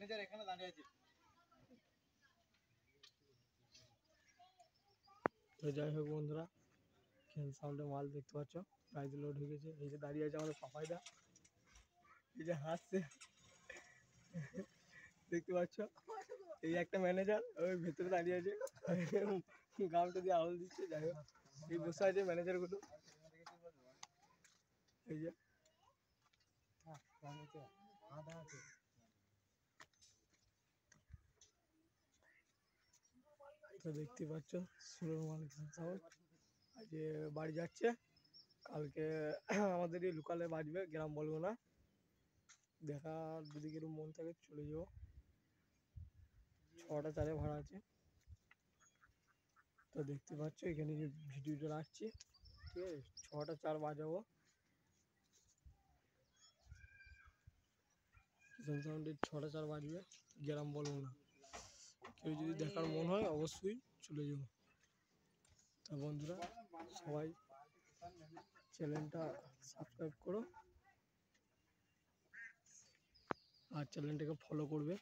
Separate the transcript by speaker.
Speaker 1: তো যাই হোক বন্ধুরা, খেল সাউন্ডে মাল দেখতে পাচ্ছ, প্রাইজ লোড হয়ে গেছে। এই যে দাঁড়িয়ে আছে আমাদের পাপাইদা, এই যে হাসছে দেখতে পাচ্ছ। এই একটা ম্যানেজার ওই ভেতরে দাঁড়িয়ে আছে, গামটা দিয়ে আওয়াজ দিচ্ছে। যাই হোক, এই বসে আছে ম্যানেজার গুলো, এই যে তো দেখতে পাচ্ছ সুরের মাল সাউন্ড। আজকে বাড়ি যাচ্ছে, কালকে আমাদের এই লোকালে বাজবে, গ্রাম বলবো না। দেখা যদি কেউ মন থাকে চলে যাবো। 6টা 4-এ ভাড়া আছে। তো দেখতে পাচ্ছ এখানে ভিডিওটা রাখছি, ঠিক আছে। 6টা 4 বাজাবো, কিষান সাউন্ডের 6টা 4 বাজবে, গ্রাম বলবো না। কেউ যদি দেখার মন হয় অবশ্যই চলে যাবো। তা বন্ধুরা সবাই চ্যানেলটা সাবস্ক্রাইব করো আর চ্যানেলটাকে ফলো করবে।